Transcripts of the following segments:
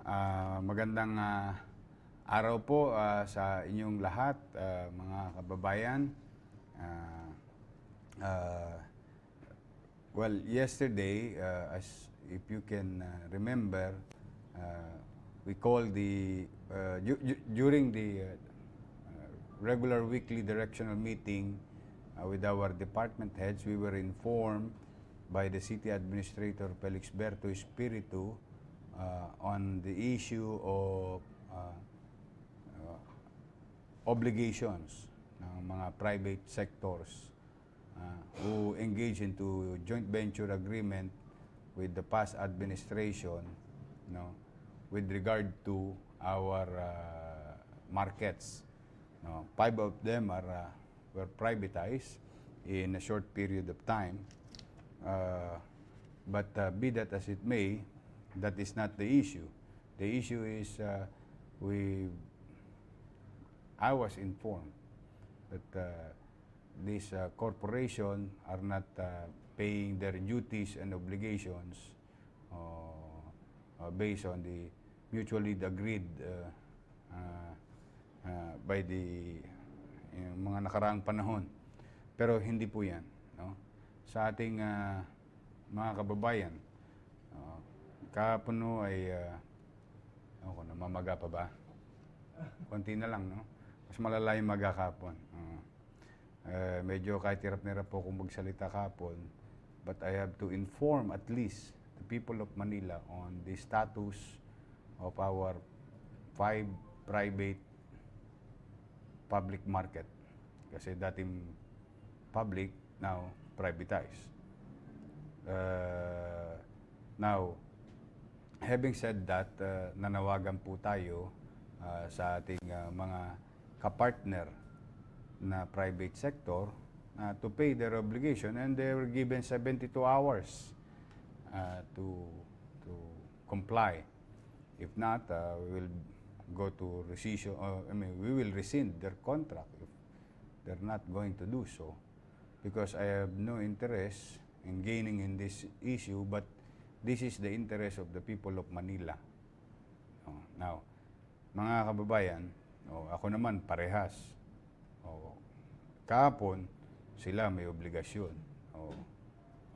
Magandang araw po sa inyong lahat, mga kababayan. Well, yesterday, as if you can remember, we called during the regular weekly directional meeting with our department heads, we were informed by the City Administrator Felix Berto Espiritu on the issue of obligations ng mga private sectors who engage into joint venture agreement with the past administration, with regard to our markets. 5 of them were privatized in a short period of time. But be that as it may, that is not the issue. The issue is I was informed that these corporations are not paying their duties and obligations based on the mutually agreed by the mga nakaraang panahon. Pero hindi po yan. Sa ating mga kababayan, kahapon ay, mamaga pa ba? Konti na lang, no? Mas malala yung maga kahapon. Medyo kahit hirap na hirap po kung magsalita kahapon, but I have to inform at least the people of Manila on the status of our 5 private public market. Kasi dating public, now privatized. Now, having said that, nanawagan po tayo sa ating mga kapartner na private sector to pay their obligation, and they were given 72 hours to comply. If not, we will go to rescission. We will rescind their contract if they're not going to do so, because I have no interest in gaining in this issue, but this is the interest of the people of Manila. Now, mga kababayan, ako naman parehas. Kahapon, sila may obligasyon.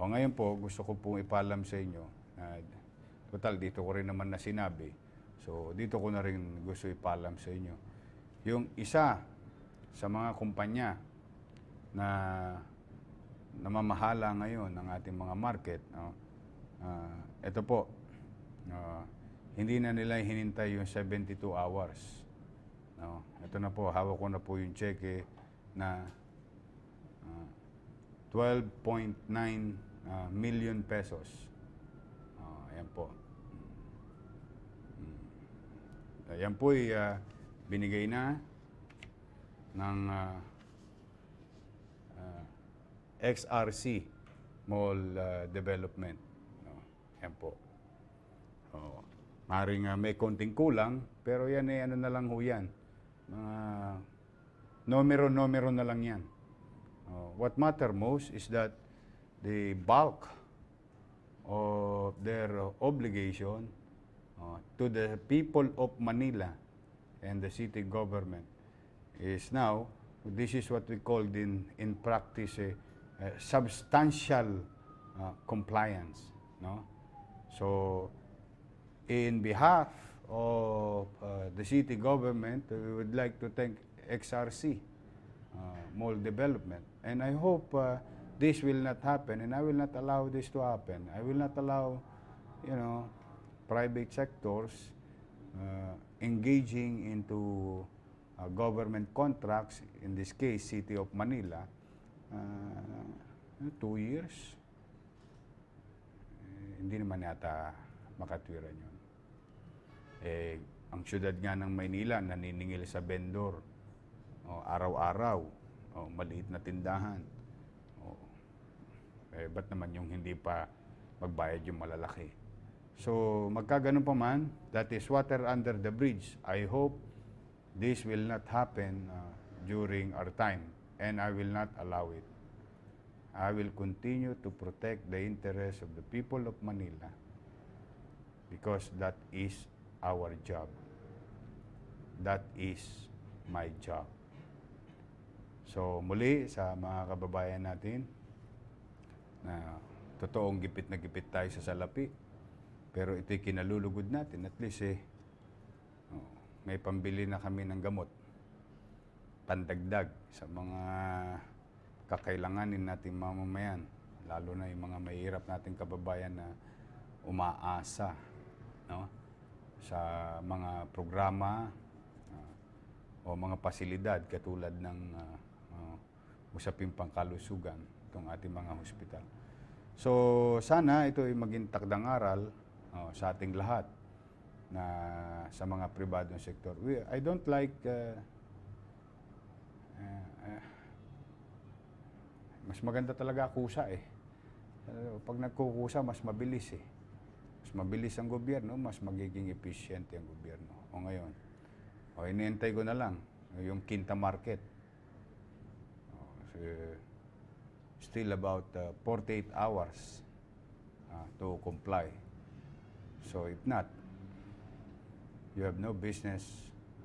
Ngayon po, gusto ko pong ipalam sa inyo, total, dito ko rin naman na sinabi, so dito ko na rin gusto ipalam sa inyo. Yung isa sa mga kumpanya na namamahala ngayon ng ating mga market, ito po, hindi na nila hinintay yung 72 hours. Ito na po, hawak ko na po yung cheque na 12.9 million pesos. Ayan po. Ayan po ay binigay na ng XRC Mall Development. Ayan po. Maring may konting kulang, pero yan ay ano na lang ho yan. Numero na lang yan. What matter most is that the bulk of their obligation to the people of Manila and the city government is now, this is what we call in practice substantial compliance. So, in behalf of the city government, we would like to thank XRC Mall Development, and I hope this will not happen, and I will not allow this to happen. I will not allow, private sectors engaging into government contracts, in this case, City of Manila, 2 years. Hindi naman yata makatwiran yun. Ang syudad nga ng Maynila naniningil sa vendor araw-araw, maliit na tindahan. Ba't naman yung hindi pa magbayad yung malalaki? So, magkaganon pa man, that is water under the bridge. I hope this will not happen during our time, and I will not allow it. I will continue to protect the interests of the people of Manila, because that is our job. That is my job. So muli sa mga kababayan natin na totoong gipit na gipit tayo sa salapi, pero ito'y kinalulugod natin. At least may pambili na kami ng gamot, pandagdag sa mga kakailanganin nating mamamayan, lalo na yung mga mahihirap nating kababayan na umaasa, no, sa mga programa o mga pasilidad katulad ng usaping pangkalusugan itong ating mga hospital. So sana ito ay maging takdang aral sa ating lahat na sa mga pribadong sektor. I don't like mas maganda talaga kusa eh. Pag nagkukusa, mas mabilis eh. Mas mabilis ang gobyerno, mas magiging efficient ang gobyerno. O ngayon, iniintay ko na lang yung Quinta Market. Still about 48 hours to comply. So if not, you have no business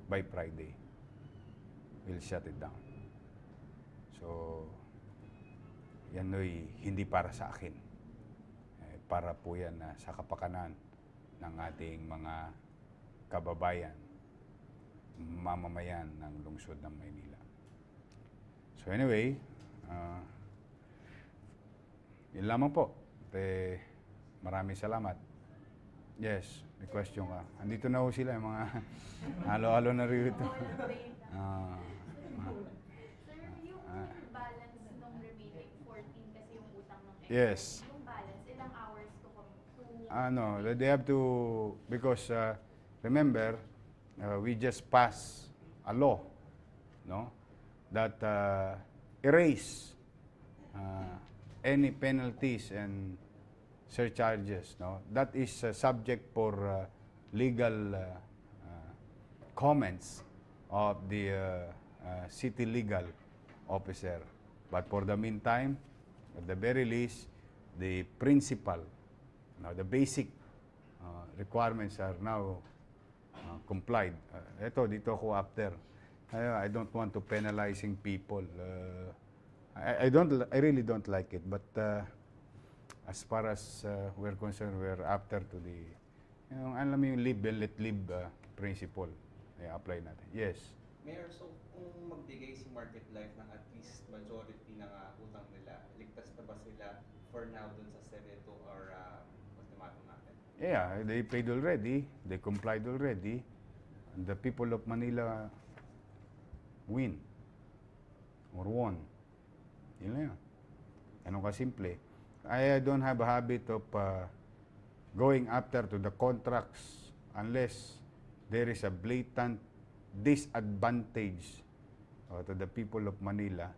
by Friday. We'll shut it down. So, yan ay hindi para sa akin. Para po yan sa kapakanan ng ating mga kababayan, mamamayan ng lungsod ng Maynila. So anyway, yun lamang po. Maraming salamat. Yes, may question ka. Andito na ho sila, yung mga halo-halo na rito. Balance ng remaining 14 kasi yung utang ng Yes. Yung balance, ilang hours to They have to, because remember, we just passed a law, no, that erase any penalties and surcharges, no. That is subject for legal comments of the city legal officer. But for the meantime, at the very least, the principal, the basic requirements are now complied. Dito ako after. I don't want to penalizing people. I really don't like it. But as far as we're concerned, we're after to the, alam mo yung live and let live principle. Apply natin. Yes. Mayor, so kung magbigay si Market Life ng at least majority ng utang nila, ligtas na ba sila for now dun sa Seneto or ultimatum natin? Yeah, they paid already. They complied already. And the people of Manila win or won. Yun lang yun. Ganun kasimple. I don't have a habit of going after to the contracts unless there is a blatant disadvantage to the people of Manila.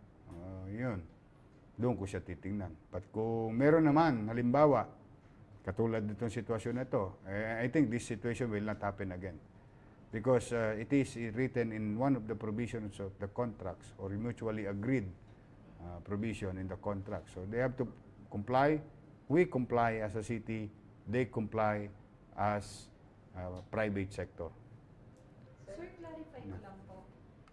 Yun. Doon ko siya titingnan. But kung meron naman, halimbawa, katulad nitong sitwasyon na ito, I think this situation will not happen again. Because it is written in one of the provisions of the contracts or mutually agreed provision in the contract. So they have to comply. We comply as a city. They comply as private sector. Sir, clarify ko lang po.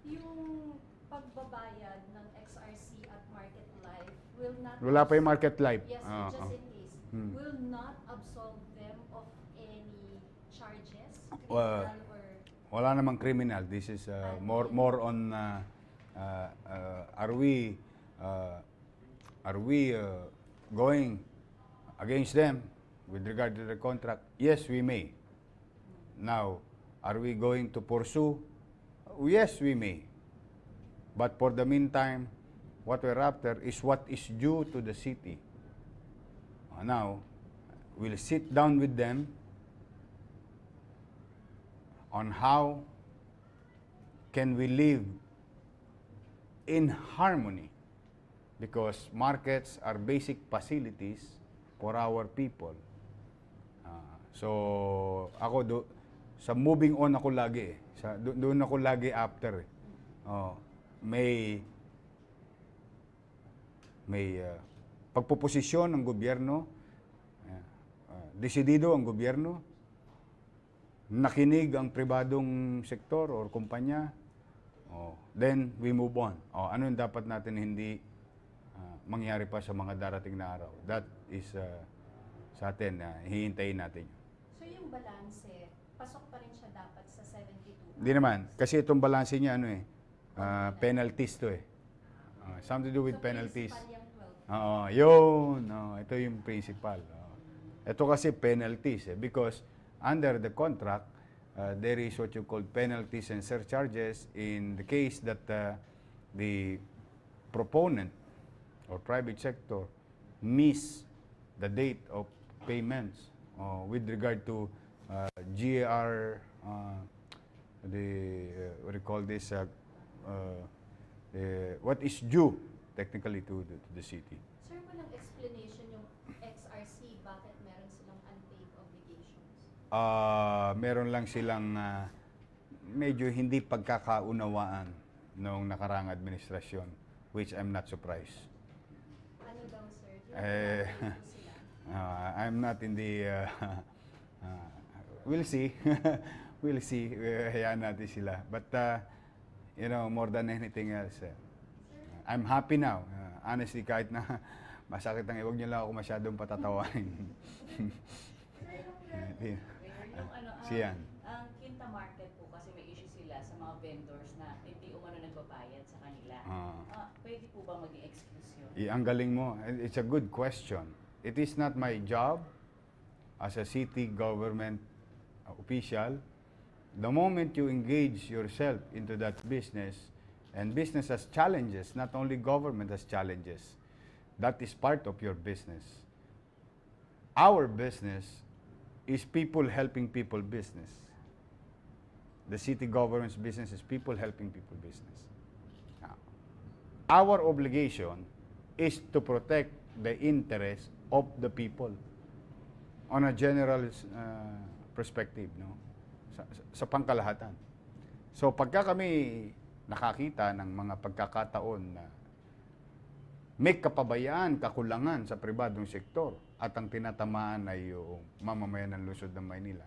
Yung pagbabayad ng XRC at Market Life will not... Wala pa yung Market Life. Yes, just in case. Will not absolve them of any charges? Criminal or... Wala namang criminal. This is more on are we going against them with regard to the contract? Yes, we may. Now, are we going to pursue? Yes, we may. But for the meantime, what we're after is what is due to the city. Now, we'll sit down with them on how can we live in harmony, because markets are basic facilities for our people. So ako sa moving on ako lagi eh. Doon ako lagi after eh. May pagpoposisyon ng gobyerno, desidido ang gobyerno nakinig ang pribadong sektor or kumpanya, then we move on. Ano yung dapat natin hindi mangyari pa sa mga darating na araw? That is sa atin, hihintayin natin. So yung balanse, pasok pa rin siya dapat sa 72? Hindi naman. Kasi itong balanse niya, penalties to eh. Something to do with penalties. Principal yung 12. Yun. Ito yung principal. Ito kasi penalties eh. Because under the contract, there is what you call penalties and surcharges in the case that the proponent or private sector miss the date of payments with regard to GAR, what do you call this, what is due technically to the city. Sir, walang explanation yung XRC, bakit meron silang unpaid obligations? Meron lang silang medyo hindi pagkakaunawaan noong nakarang administrasyon, which I'm not surprised. Ano daw, sir? Sila? I'm not in the... we'll see. We'll see. Hayaan natin sila. But, more than anything else, I'm happy now. Honestly, kahit na masakit ang huwag niyo lang ako masyadong patatawain. Siyan. Ang Quinta Market po kasi may issue sila sa mga vendors na hindi umano nagbabayad sa kanila. Pwede po ba maging excuse yun? Ang galing mo. It's a good question. It is not my job as a city government official. The moment you engage yourself into that business, and business has challenges, not only government has challenges, that is part of your business. Our business is people helping people business. The city government's business is people helping people business. Now, our obligation is to protect the interest of the people on a general perspective, no? Sa pangkalahatan. So pagka kami nakakita ng mga pagkakataon na may kapabayaan, kakulangan sa pribadong sektor at ang tinatamaan ay yung mamamayan ng lungsod ng Maynila,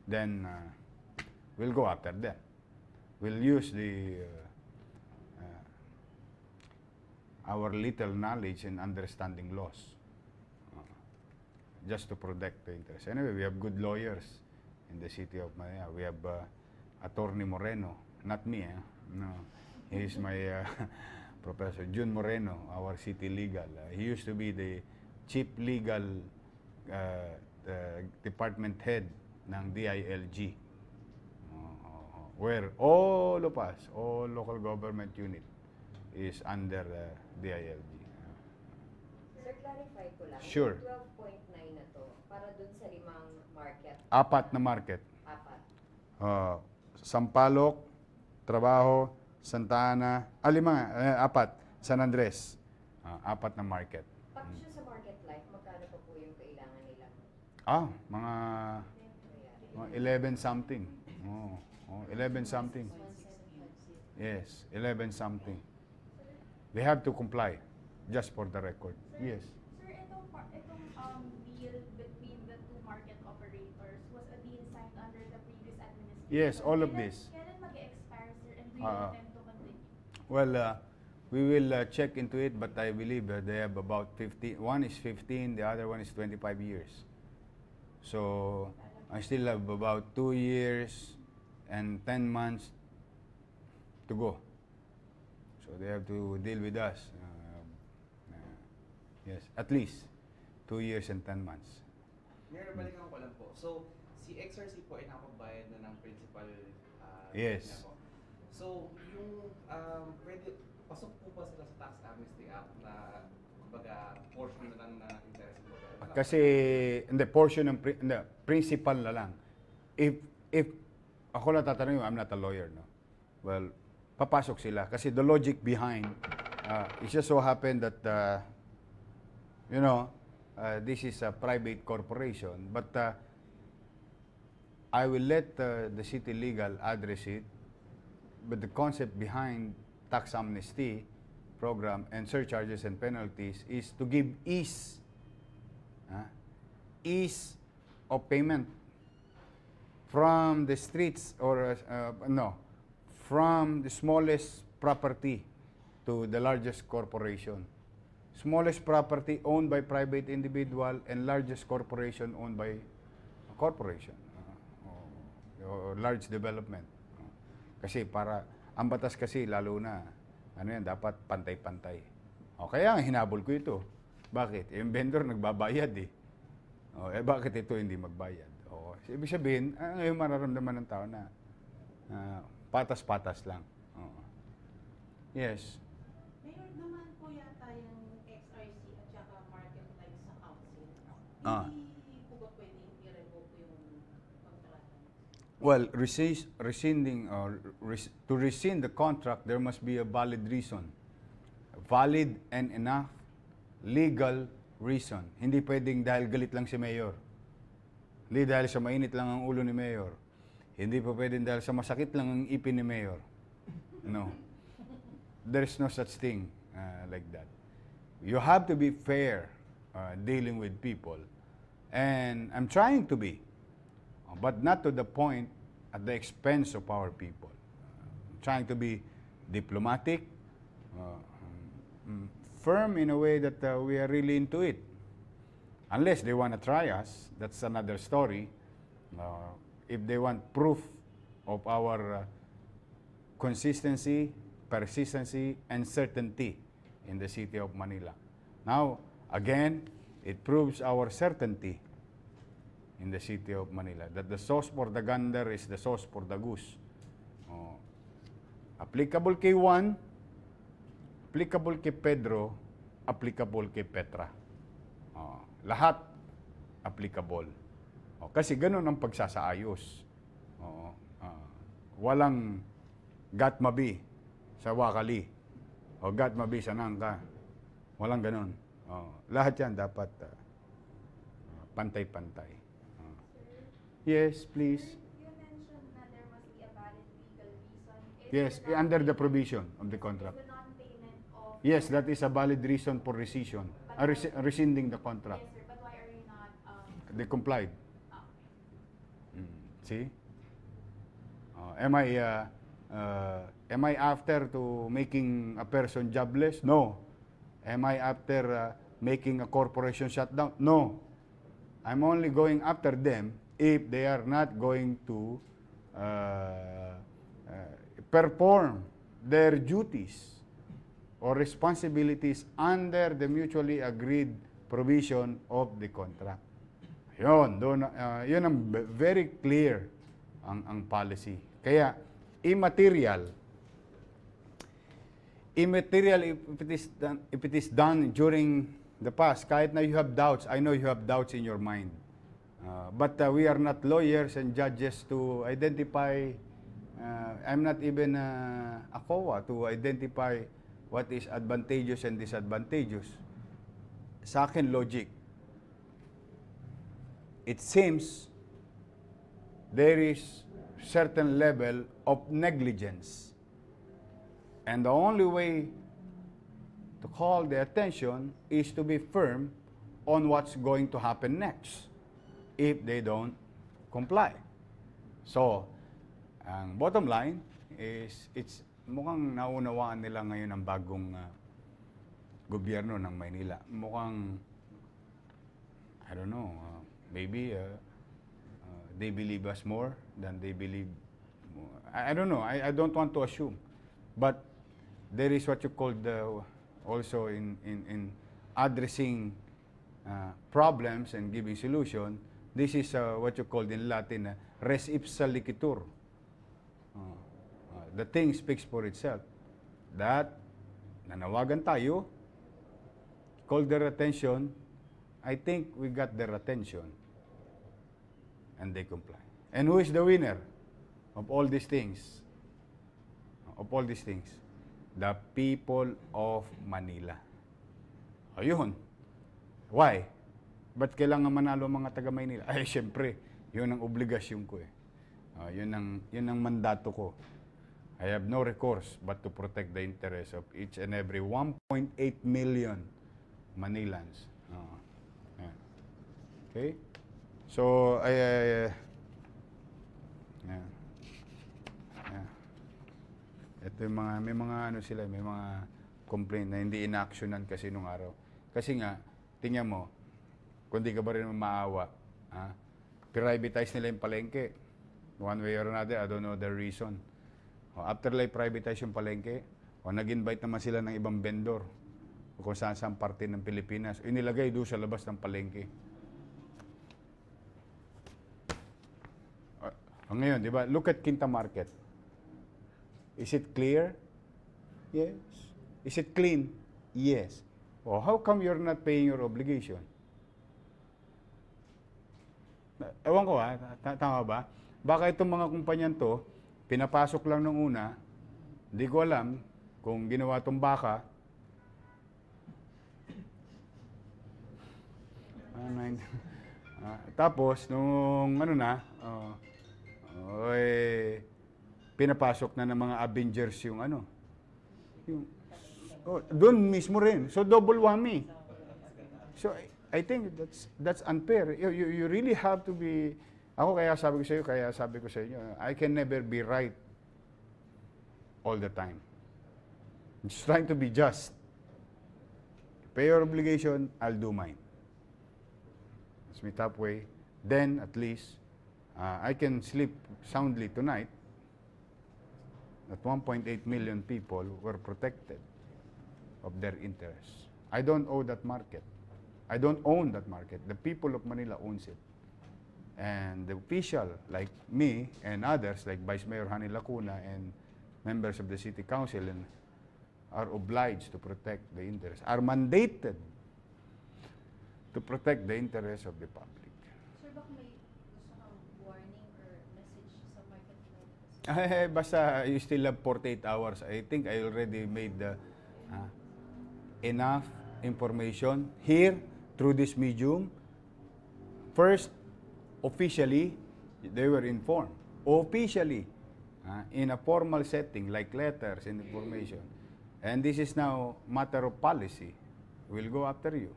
then we'll go after them. We'll use our little knowledge and understanding laws just to protect the interest. Anyway, we have good lawyers in the city of Manila. We have Attorney Moreno, not me. No, he is my Professor Jun Moreno, our city legal. He used to be the chief legal department head ng DILG, where all of us, all local government unit, is under DILG. Sir, clarify ko lang. Sure. 12.9 na to, para dun sa 5 market. 4 na market. 4. Sampaloc, Trabajo, Santa Ana, 4, San Andres, 4 na market. Pag siya sa market life, magkano pa po yung kailangan nila? Mga 11 something. 11 something. Yes, 11 something. They have to comply, just for the record. Yes. Sir, itong deal between the two market operators was a deal signed under the previous administration. Yes, all of this. Kailan mag-expire, sir, and do you intend to continue? Well, we will check into it, but I believe they have about 15. One is 15, the other one is 25 years. So I still have about 2 years and 10 months to go. So they have to deal with us. Yes, at least 2 years and 10 months. Mayor, balikan ko lang po. So, si XRC po ay nakapagbayad na ng principal Yes. niya po. So, yung pwede, pasok po ba sila sa Tax Amnesty Act na kumbaga portion na lang na interest po? Kasi hindi portion ng principal na lang. If ako lang tatanungin, I'm not a lawyer, no. Well, papasok sila kasi the logic behind it just so happened that this is a private corporation, but I will let the city legal address it. But the concept behind tax amnesty program and surcharges and penalties is to give ease of payment. from the streets or no, from the smallest property to the largest corporation. Smallest property owned by private individual and largest corporation owned by a corporation or large development. Kasi para, ang batas kasi lalo na, ano yan, dapat pantay-pantay. O kaya hinabol ko ito. Bakit? Yung vendor nagbabayad eh. O, bakit ito hindi magbayad? O, ibig sabihin, ngayon mararamdaman ng tao na patas-patas lang. O. Yes. Mayor, naman po yata yung XRC at saka market life sa council. Hindi po ba pwedeng i-revoke yung kontrata? Well, to rescind the contract, there must be a valid reason. Valid and enough legal reason. Hindi pwedeng dahil galit lang si Mayor. Hindi dahil sa mainit lang ang ulo ni Mayor. Hindi pa pwedeng dahil sa masakit lang ang ipin ni Mayor. No. There's no such thing like that. You have to be fair dealing with people. And I'm trying to be. But not to the point at the expense of our people. Trying to be diplomatic, firm in a way that we are really into it. Unless they want to try us, that's another story. If they want proof of our consistency, persistency, and certainty in the city of Manila. Now, again, it proves our certainty in the city of Manila, that the sauce for the gander is the sauce for the goose. Applicable kay Juan, applicable kay Pedro, applicable kay Petra. Lahat applicable. Kasi ganun ang pagsasaayos. Walang gatmabi sa wakali o gatmabi sa nangka. Walang ganun. Lahat yan dapat pantay-pantay. Yes, please. You mentioned that there must be a valid legal reason. Yes, under the provision of the contract. The non-payment of... Yes, that is a valid reason for rescission. Rescinding the contract. Yes, sir, but why are you not... They complied. Okay. See? Am I after to making a person jobless? No. Am I after making a corporation shut down? No. I'm only going after them if they are not going to perform their duties or responsibilities under the mutually agreed provision of the contract. Yun ang very clear ang policy. Kaya, immaterial if it is done during the past, kahit na you have doubts, I know you have doubts in your mind. But we are not lawyers and judges to identify, I'm not even a COA to identify what is advantageous and disadvantageous. Sa akin, logic. It seems there is certain level of negligence. And the only way to call the attention is to be firm on what's going to happen next if they don't comply. So, ang bottom line is it's mukhang naunawaan nila ngayon ang bagong gobyerno ng Maynila. Mukhang, I don't know, maybe they believe us more than they believe. I don't know. I don't want to assume. But there is what you call also in addressing problems and giving solution. This is what you call in Latin res ipsa liquitur. The thing speaks for itself. That nanawagan tayo, call their attention. I think we got their attention, and they comply. And who is the winner of all these things? Of all these things? The people of Manila. Ayun. Why? Ba't kailangan manalo ang mga taga Maynila? Ay, syempre, yun ang obligasyon ko eh. Yun ang mandato ko. I have no recourse but to protect the interests of each and every 1.8 million Manilans. Okay? So, Ito yung mga, may mga ano sila, may mga complaint na hindi inactionan kasi nung araw. Kasi nga, tingnan mo, kung di ka ba rin maawa, privatize nila yung palengke. One way or another, I don't know the reason. After like privatize yung palengke, nag-invite naman sila ng ibang vendor o kung saan parte ng Pilipinas, inilagay doon sa labas ng palengke. Ngayon, di ba? Look at Quinta Market. Is it clear? Yes. Is it clean? Yes. Oh, how come you're not paying your obligation? Ewan ko tama ba? Baka itong mga kumpanyan to, pinapasok lang nung una, hindi ko alam kung ginawa itong baka. Tapos, nung pinapasok na ng mga Avengers yung doon mismo rin. So, double whammy. So, I think that's unfair. You really have to be, kaya sabi ko sa inyo, I can never be right all the time. I'm just trying to be just. Pay your obligation, I'll do mine. That's my top way. Then, at least, I can sleep soundly tonight that 1.8 million people were protected of their interests. I don't owe that market. I don't own that market. The people of Manila owns it. And the official, like me and others, like Vice Mayor Hani Lacuna and members of the City Council, are obliged to protect the interests, are mandated to protect the interests of the public. Sir, baka may gusto kang warning or message sa market? Basta you still have 48 hours. I think I already made enough information here through this medium. First, officially, they were informed. Officially, in a formal setting like letters and information. And this is now matter of policy. We'll go after you.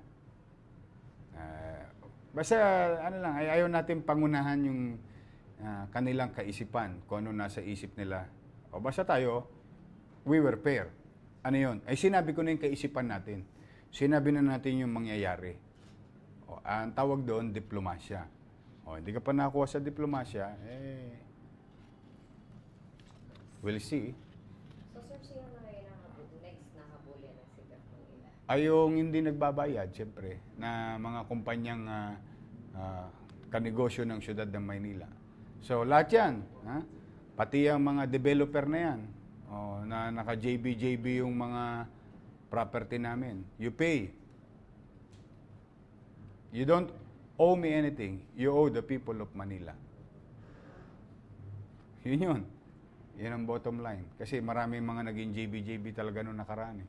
Basta, ayaw natin pangunahan yung kanilang kaisipan, kung ano nasa isip nila. O basta tayo, we were fair. Ano yun? Ay sinabi ko na yung kaisipan natin. Sinabi na natin yung mangyayari. Ang tawag doon, diplomasya. Hindi ka pa nakakuha sa diplomasya, we'll see. So, sir, sino na kayo next na habulin ng sigat ng ila? Ay yung hindi nagbabayad, siyempre, na mga kumpanyang kanegosyo ng syudad ng Maynila. So, lahat yan. Pati ang mga developer na yan, na naka-JB yung mga property namin. You pay. You don't owe me anything. You owe the people of Manila. Yun. Yun ang bottom line. Kasi maraming mga naging JB talaga nung nakaraan.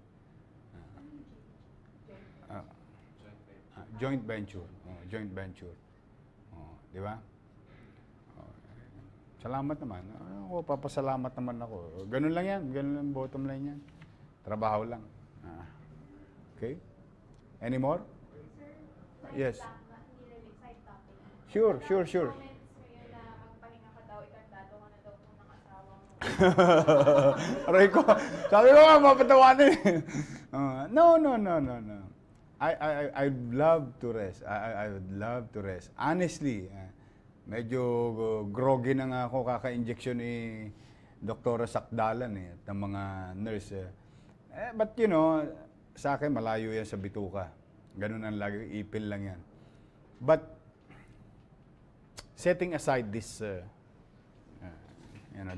Joint venture. Joint venture. Di ba? Salamat naman. Papasalamat naman ako. Ganun lang yan. Ganun lang bottom line yan. Trabaho lang. Okay? Any more? Yes. Sure. Comments ngayon na magpahinga ka daw, ikandado ka na daw kung nakasawa mo. Aray ko. Sabi ko nga, mapatawanin. No. I'd love to rest. I would love to rest. Honestly, medyo groggy na nga ako kaka-injection ni Doktora Sakdalan at ng mga nurse. But you know, sa akin malayo yan sa bituka. Ganun ang lagi, ipil lang yan. But setting aside this,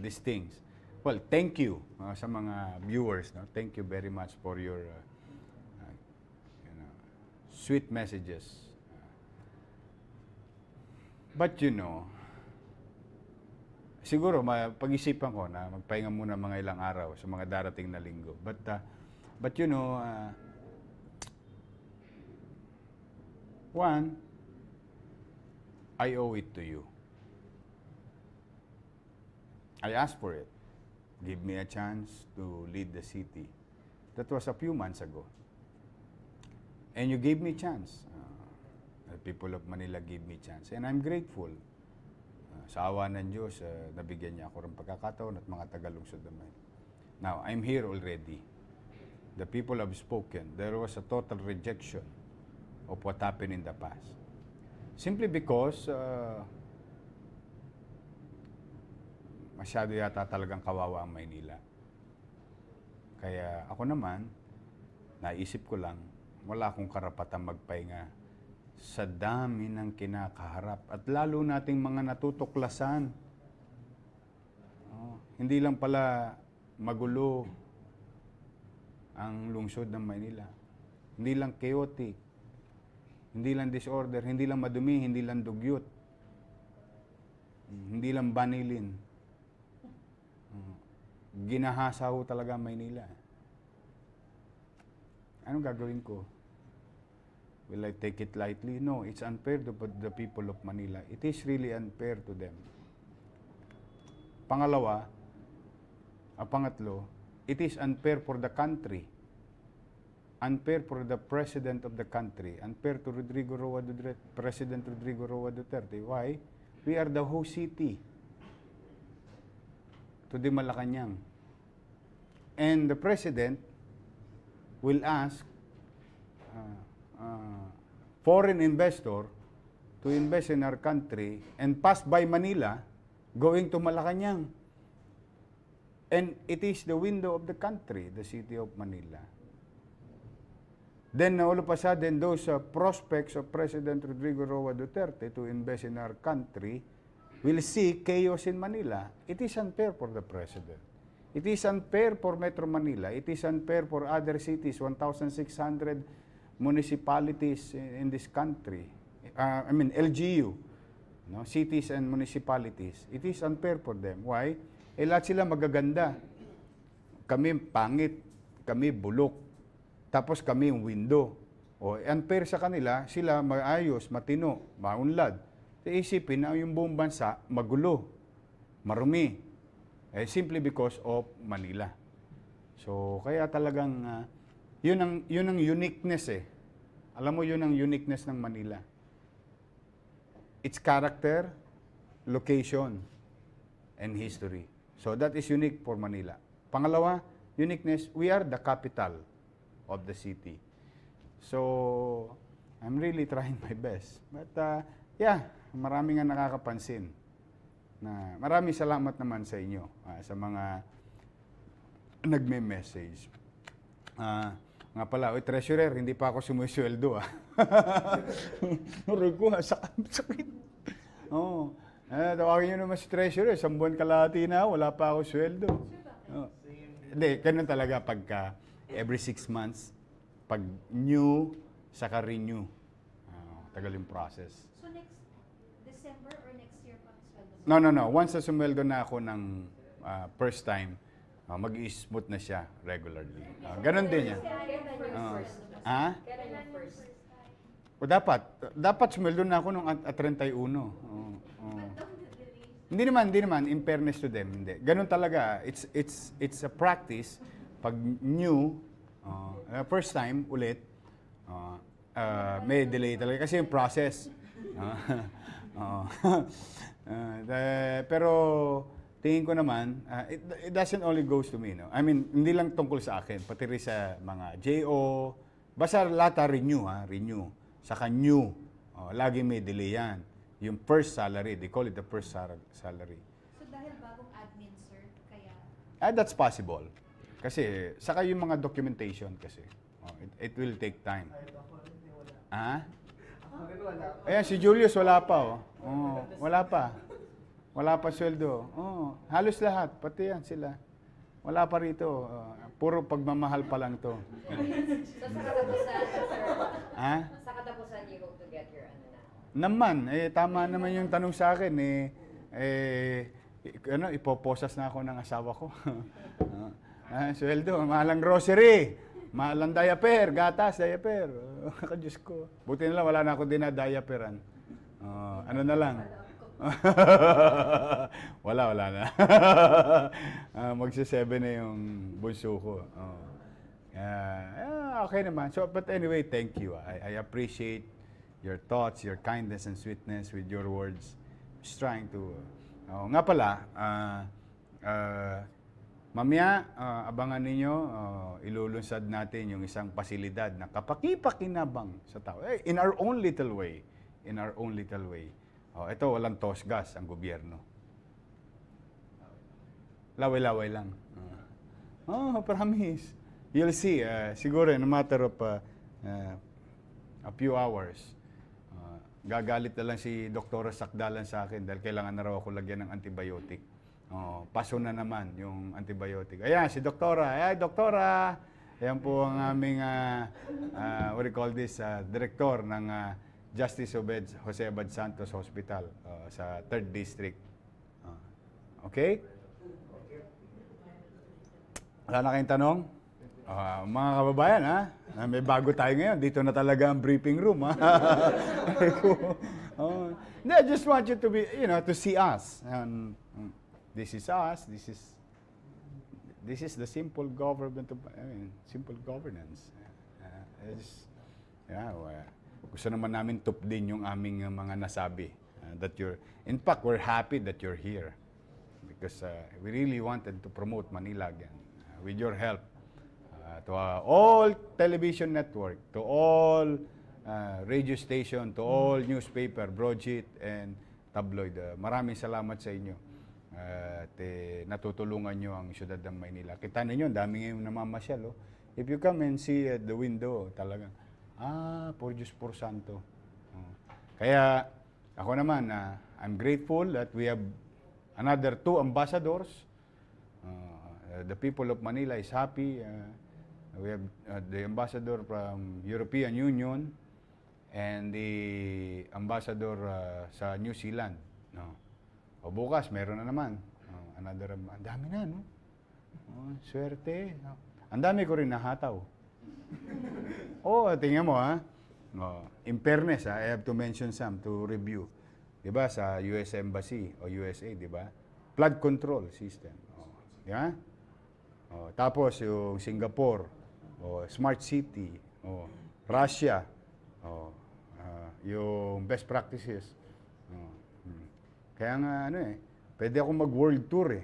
these things. Well, thank you sa mga viewers. No? Thank you very much for your sweet messages. But siguro pag-isipan ko na magpahinga muna mga ilang araw sa mga darating na linggo. But one, I owe it to you. I asked for it. Give me a chance to lead the city. That was a few months ago. And you gave me a chance. The people of Manila gave me a chance. And I'm grateful. Sa awa ng Diyos, nabigyan niya ako ng pagkakataon at mga tagalungsod naman. Now, I'm here already. The people have spoken. There was a total rejection of what happened in the past. Simply because masyado yata talagang kawawa ang Maynila. Kaya ako naman, naisip ko lang, wala akong karapatang magpahinga sa dami ng kinakaharap. At lalo nating mga natutuklasan. Hindi lang pala magulo ang lungsod ng Maynila. Hindi lang chaotic. Hindi lang disorder. Hindi lang madumi. Hindi lang dugyot. Hindi lang banilin. Ginahasa ho talaga ang Maynila. Anong gagawin ko? Will I take it lightly? No, it's unfair to the people of Manila. It is really unfair to them. Pangatlo, it is unfair for the country. Unfair for the president of the country. Unfair to President Rodrigo Roa Duterte. Why? We are the host city to the Malacanang. And the president will ask foreign investor to invest in our country and pass by Manila going to Malacanang. And it is the window of the country, the city of Manila. Then all of a sudden, those prospects of President Rodrigo Roa Duterte to invest in our country will see chaos in Manila. It is unfair for the president. It is unfair for Metro Manila. It is unfair for other cities, 1,600 municipalities in this country. LGU, no? Cities and municipalities. It is unfair for them. Why? Lahat sila magaganda. Kami pangit. Kami bulok. Tapos kami yung window. Unfair sa kanila, sila maayos, matino, maunlad. Isipin na yung buong bansa magulo, marumi. Simply because of Manila. So, kaya talagang yun ang uniqueness Alam mo, yun ang uniqueness ng Manila. Its character, location, and history. So, that is unique for Manila. Pangalawa, uniqueness, we are the capital of the city. So, I'm really trying my best. But, marami nga nakakapansin. Maraming salamat naman sa inyo, sa mga nagme-message. Nga pala, treasurer, hindi pa ako sumusweldo. Aray ko, sakit. Tawagin nyo naman si treasurer, 1 buwan kalahati na, wala pa ako sweldo. Hindi, ganun talaga pagka every 6 months, pag new, saka renew. Tagal yung process. So next December or next year pa sweldo? No. Once na sumweldo na ako ng first time, mag-i-smooth na siya regularly. Ganun din yan. Kailan yung first? Dapat sumweldo na ako nung at 31. Hindi naman, in fairness to them, hindi. Ganun talaga. It's a practice. Pag new, first time, ulit, may delay talaga. Kasi yung process. Pero, tingin ko naman, it doesn't only goes to me, no? I mean, hindi lang tungkol sa akin, pati rin sa mga JO, basta lahat renew. Saka new, lagi may delay yan. Yung first salary, they call it the first salary. So dahil bagong admin, sir, kaya? That's possible. Kasi, saka yung mga documentation kasi. It will take time. Ayan, si Julius wala pa. Wala pa. Wala pa sweldo. Halos lahat, pati yan sila. Wala pa rito. Puro pagmamahal pa lang to. So sa katapusan, sir, sa katapusan, you hope to get your Naman, tama naman yung tanong sa akin. Ipoposas na ako ng asawa ko. Sweldo, mahalang grocery, mahalang diaper, gatas, diaper. Diyos ko. Buti na lang, wala na ako dinadiaperan. Ano na lang. wala na. Magsi-7 na yung bunso ko. Okay naman. So, but anyway, thank you. I appreciate your thoughts, your kindness and sweetness with your words. Just trying to... nga pala, Mamaya, abangan ninyo, ilulunsad natin yung isang pasilidad na kapaki-pakinabang sa tao. In our own little way. In our own little way. Ito, walang tosgas ang gobyerno. Laway-laway lang. Promise. You'll see. Siguro in a matter of a few hours, gagalit na lang si Doktora Sakdalan sa akin dahil kailangan na raw ako lagyan ng antibiotic. Paso na naman yung antibiotic. Ayan, si Doktora. Ay, Doktora! Ayan po ang aming, what do you call this, director ng Justice Jose Abad Santos Hospital sa 3rd District. Okay? Wala na kayong tanong? Mga kababayan, may bago tayo ngayon. Dito na talaga ang briefing room, I just want you to be, to see us. This is us. This is the simple government simple governance. Gusto naman namin tupdin yung aming mga nasabi. In fact, we're happy that you're here because we really wanted to promote Manila again with your help. To all television network, to all radio station, to all newspaper, broadsheet, and tabloid. Maraming salamat sa inyo. At natutulungan nyo ang syudad ng Maynila. Kita ninyo, dami ngayon namamasyal. If you come and see at the window, talagang, por Diyos por Santo. Kaya, ako naman, I'm grateful that we have another 2 ambassadors. The people of Manila is happy. We have the ambassador from European Union and the ambassador sa New Zealand. O bukas, meron na naman. Another, ang dami na, no? Swerte. Ang dami ko rin nahataw. Tingnan mo, in fairness, I have to mention some to review. Diba, sa US Embassy o USA, diba? Flood control system. Diba? Tapos, yung Singapore, Smart City, Russia, yung best practices. Kaya nga, pwede ako mag-world tour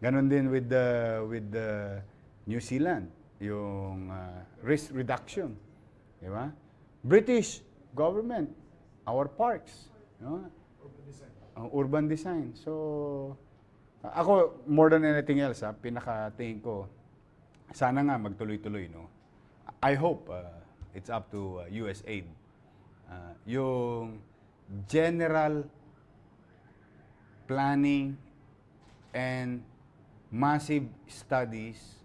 Ganon din with the New Zealand, yung risk reduction. Di ba? British government, our parks. Urban design. So, ako, more than anything else, pinaka-tingin ko, sana nga magtuloy-tuloy, no? I hope it's up to USAID. Yung general planning and massive studies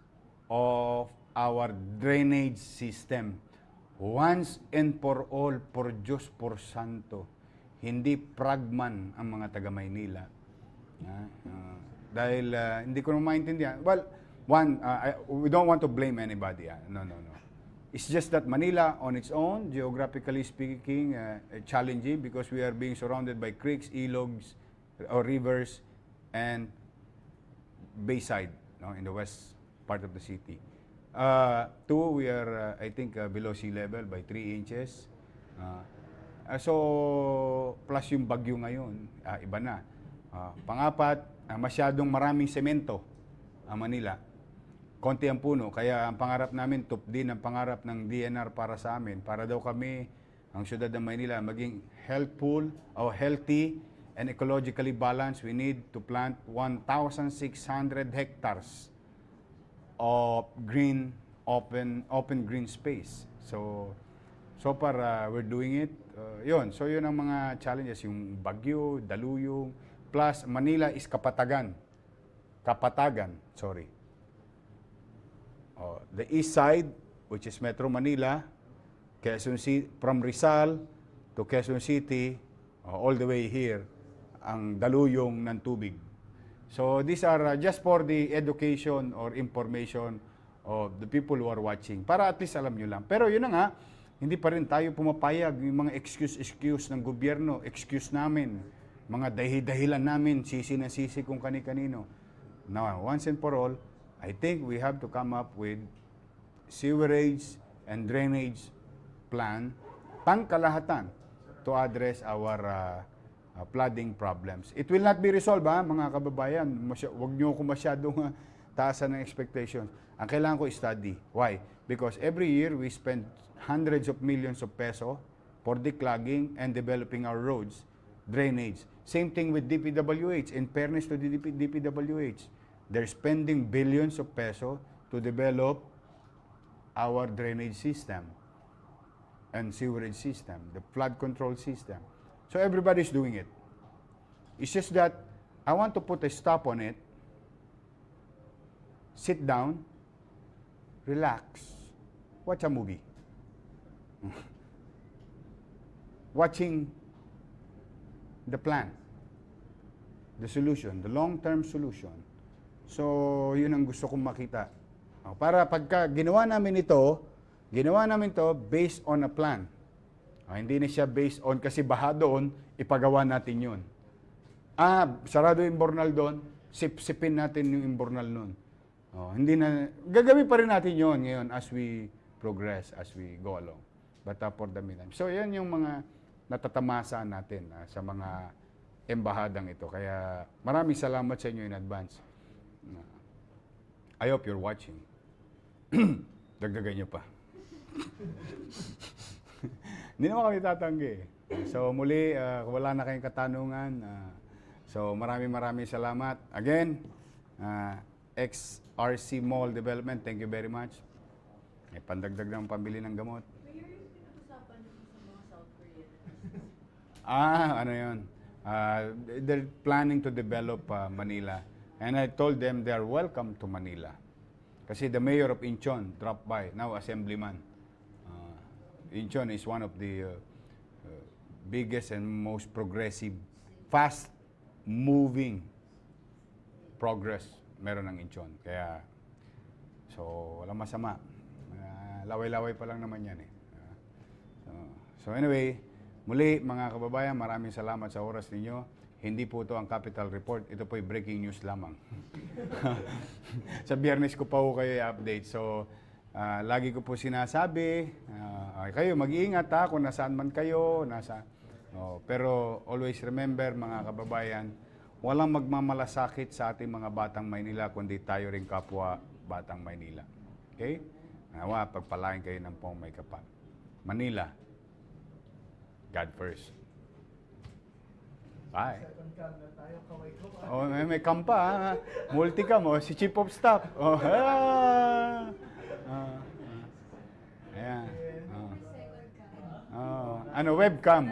of our drainage system. Once and for all, por Diyos, por Santo. Hindi pragman ang mga taga-Maynila. Dahil hindi ko naman maintindihan. Well, we don't want to blame anybody. No. It's just that Manila on its own, geographically speaking, challenging because we are being surrounded by creeks, ilogs, or rivers, and bayside, in the west part of the city. 2, we are, I think, below sea level by 3 inches. So, plus yung bagyo ngayon, iba na. Pang-4, masyadong maraming semento ang Manila. Konti ang puno, kaya ang pangarap namin, din ang pangarap ng DNR para sa amin. Para daw kami, ang syudad ng Maynila, maging healthful o healthy and ecologically balanced. We need to plant 1,600 hectares of green, open green space. So far, we're doing it. Yun ang mga challenges, yung bagyo, daluyong, plus Manila is kapatagan, sorry. The east side, which is Metro Manila, Quezon City, from Rizal to Quezon City, all the way here, ang daluyong ng tubig. So these are just for the education or information of the people who are watching. Para at least alam nyo lang. Pero yun na nga, hindi pa rin tayo pumapayag yung mga excuse ng gobyerno, excuse namin, mga dahilan namin, sisi na sisi kung kani-kanino. Now, once and for all, I think we have to come up with sewerage and drainage plan, pangkalahatan to address flooding problems. It will not be resolved, mga kababayan. Huwag niyo ko masyadong taasan ng expectations. Ang kailangan ko study. Why? Because every year we spend hundreds of millions of peso for declogging and developing our roads, drainage. Same thing with DPWH. In fairness to the DPWH, they're spending billions of peso to develop our drainage system and sewerage system, the flood control system. So everybody's doing it. It's just that I want to put a stop on it, sit down, relax, watch a movie. Watching the plan, the solution, the long-term solution. So, yun ang gusto kong makita. Para pagka ginawa namin ito based on a plan. Hindi na siya based on kasi baha doon, ipagawa natin yun. Sarado yung imbornal doon, sipsipin natin yung imbornal doon. Hindi na, gagawin pa rin natin yun ngayon as we progress, as we go along. But for the meantime. So, yan yung mga natatamasaan natin sa mga embahadang ito. Kaya maraming salamat sa inyo in advance. I hope you're watching. Dagdagan nyo pa. Hindi naman kami tatanggi. So muli, wala na kayong katanungan. So maraming salamat. Again, XRC Mall Development, thank you very much. May pandagdag ng pambili ng gamot. Mayor, yung pinag-usapan niyo sa mga South Korean? Ano yun? They're planning to develop Manila. And I told them they are welcome to Manila. Kasi the mayor of Incheon dropped by, now assemblyman. Incheon is one of the biggest and most progressive, fast-moving progress meron ng Incheon. Kaya, so, walang masama. Laway-laway pa lang naman yan eh. So anyway, muli mga kababayan, maraming salamat sa oras ninyo. Hindi po ito ang Capital Report. Ito po ay breaking news lamang. Sa Biyernes ko pa po kayo i-update. So, lagi ko po sinasabi, kayo mag-iingat kung nasaan man kayo. Pero always remember mga kababayan, walang magmamalasakit sa ating mga batang Maynila, kundi tayo rin kapwa batang Maynila. Okay? Nawa, pagpalain kayo ng pong may kapal. Manila, God first. Bye. May kampa, multicam, si Chief of Staff. Ayan. Webcam.